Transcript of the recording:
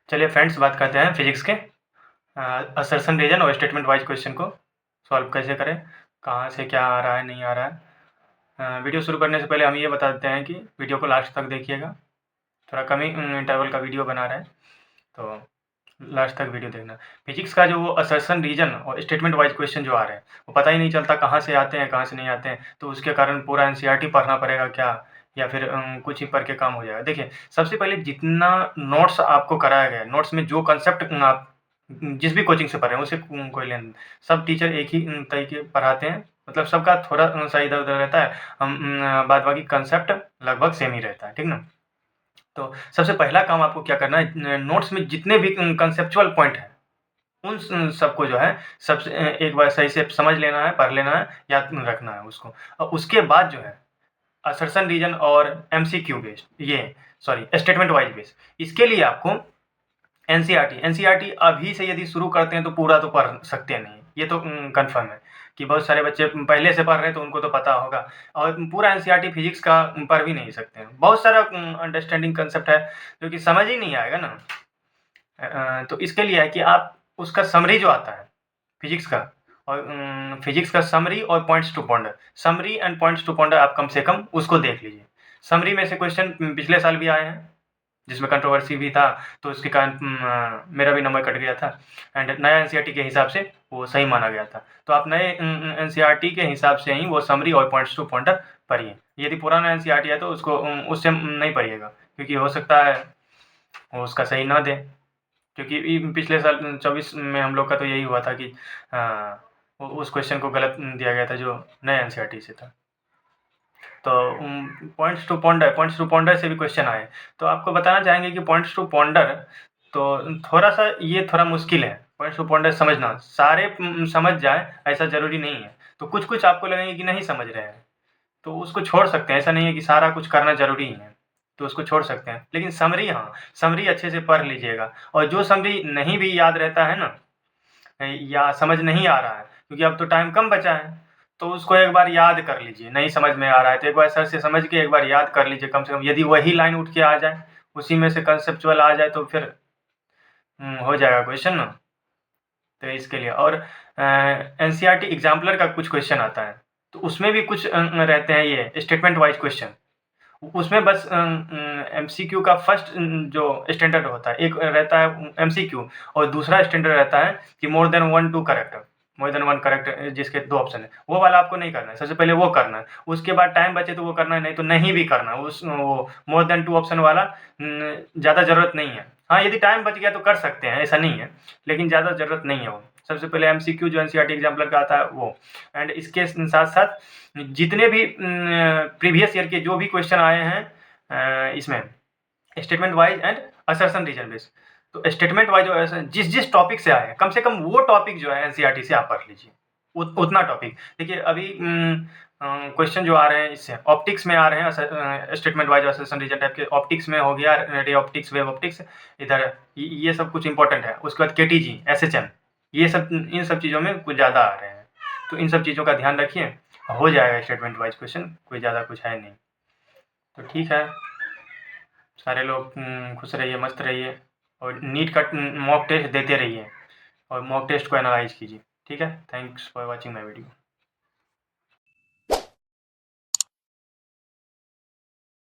चलिए फ्रेंड्स, बात करते हैं फिजिक्स के असर्शन रीजन और स्टेटमेंट वाइज क्वेश्चन को सॉल्व कैसे करें, कहाँ से क्या आ रहा है नहीं आ रहा है। वीडियो शुरू करने से पहले हम ये बता देते हैं कि वीडियो को लास्ट तक देखिएगा। थोड़ा कम ही इंटरवल का वीडियो बना रहे हैं, तो लास्ट तक वीडियो देखना। फिजिक्स का जो वो असर्शन रीजन और स्टेटमेंट वाइज क्वेश्चन जो आ रहे हैं, वो पता ही नहीं चलता कहाँ से आते हैं कहाँ से नहीं आते हैं, तो उसके कारण पूरा एनसीईआरटी पढ़ना पड़ेगा क्या, या फिर कुछ ही पढ़ के काम हो जाएगा। देखिए, सबसे पहले जितना नोट्स आपको कराया गया है, नोट्स में जो कंसेप्ट आप जिस भी कोचिंग से पढ़ रहे हैं उसे कोई लेन, सब टीचर एक ही तरीके पढ़ाते हैं, मतलब सबका थोड़ा सा इधर उधर रहता है, बाद बाकी कंसेप्ट लगभग सेम ही रहता है, ठीक ना। तो सबसे पहला काम आपको क्या करना है, नोट्स में जितने भी कंसेप्चुअल पॉइंट हैं उन सबको जो है सबसे एक बार सही से समझ लेना है, पढ़ लेना है, याद रखना है उसको। और उसके बाद जो है असर्शन रीजन और एमसीक्यू बेस्ड, ये सॉरी स्टेटमेंट वाइज बेस्ड, इसके लिए आपको एनसीईआरटी अभी से यदि शुरू करते हैं तो पूरा तो पढ़ सकते नहीं, ये तो कंफर्म है कि बहुत सारे बच्चे पहले से पढ़ रहे हैं तो उनको तो पता होगा, और पूरा एनसीईआरटी फिजिक्स का पढ़ भी नहीं सकते हैं। बहुत सारा अंडरस्टैंडिंग कंसेप्ट है जो कि समझ ही नहीं आएगा ना। तो इसके लिए है कि आप उसका समरी जो आता है फिजिक्स का, और फिजिक्स का समरी और points to ponder, summary and points to ponder आप कम से कम उसको देख लीजिए। समरी में से क्वेश्चन पिछले साल भी आए हैं जिसमें कंट्रोवर्सी भी था, तो उसके कारण मेरा भी नंबर कट गया था, एंड नया एनसीईआरटी के हिसाब से वो सही माना गया था। तो आप नए एनसीईआरटी के हिसाब से ही वो समरी और पॉइंट्स टू पॉइंटर पढ़िए। यदि पुराना एनसीईआरटी है तो उसको उससे नहीं पढ़िएगा, क्योंकि हो सकता है वो उसका सही ना दे, क्योंकि पिछले साल 24 में हम लोग का तो यही हुआ था कि उस क्वेश्चन को गलत दिया गया था जो नए एनसीईआरटी से था। तो पॉइंट्स टू पॉन्डर से भी क्वेश्चन आए, तो आपको बताना चाहेंगे कि पॉइंट्स टू पॉन्डर तो थोड़ा सा ये थोड़ा मुश्किल है। पॉइंट्स टू पॉन्डर समझना, सारे समझ जाए ऐसा ज़रूरी नहीं है, तो कुछ कुछ आपको लगेंगे कि नहीं समझ रहे हैं तो उसको छोड़ सकते हैं। ऐसा नहीं है कि सारा कुछ करना ज़रूरी है, तो उसको छोड़ सकते हैं। लेकिन समरी, हाँ, समरी अच्छे से पढ़ लीजिएगा, और जो समरी नहीं भी याद रहता है ना, या समझ नहीं आ रहा है, क्योंकि अब तो टाइम कम बचा है, तो उसको एक बार याद कर लीजिए। नहीं समझ में आ रहा है तो एक बार सर से समझ के एक बार याद कर लीजिए कम से कम। यदि वही लाइन उठ के आ जाए, उसी में से कंसेप्चुअल आ जाए, तो फिर हो जाएगा क्वेश्चन ना। तो इसके लिए, और एनसीईआरटी एग्जाम्पलर का कुछ क्वेश्चन आता है, तो उसमें भी कुछ रहते हैं ये स्टेटमेंट वाइज क्वेश्चन। उसमें बस एमसीक्यू का फर्स्ट जो स्टैंडर्ड होता है, एक रहता है एमसीक्यू, और दूसरा स्टैंडर्ड रहता है कि मोर देन वन करेक्ट, जिसके 2 ऑप्शन है, वो वाला आपको नहीं करना है। सबसे पहले वो करना है, उसके बाद टाइम बचे तो वो करना है, नहीं तो नहीं भी करना है। वो मोर देन 2 ऑप्शन वाला ज़्यादा ज़रूरत नहीं है। हाँ, यदि टाइम बच गया तो कर सकते हैं, ऐसा नहीं है, लेकिन ज़्यादा ज़रूरत नहीं है वो। सबसे पहले एमसीक्यू जो एनसीईआरटी एग्जाम्पलर का आता है वो, एंड इसके साथ साथ जितने भी प्रीवियस ईयर के जो भी क्वेश्चन आए हैं इसमें statement wise and assertion reason based, तो स्टेटमेंट वाइज जो जिस जिस टॉपिक से आए हैं, कम से कम वो टॉपिक जो है एनसीईआरटी से आप पढ़ लीजिए, उतना टॉपिक। देखिए, अभी क्वेश्चन जो आ रहे हैं इससे ऑप्टिक्स में आ रहे हैं, statement wise assertion reason type के। ऑप्टिक्स में हो गया रे ऑप्टिक्स, वेव ऑप्टिक्स, इधर ये सब कुछ इंपॉर्टेंट है। उसके बाद केटीजी, एसएचएम, ये सब, इन सब चीज़ों में कुछ ज़्यादा आ रहे हैं, तो इन सब चीज़ों का ध्यान रखिए, हो जाएगा स्टेटमेंट वाइज क्वेश्चन, कोई ज़्यादा कुछ है नहीं। तो ठीक है, सारे लोग खुश रहिए, मस्त रहिए, और नीट का मॉक टेस्ट देते रहिए, और मॉक टेस्ट को एनालाइज कीजिए। ठीक है, thanks for watching my video.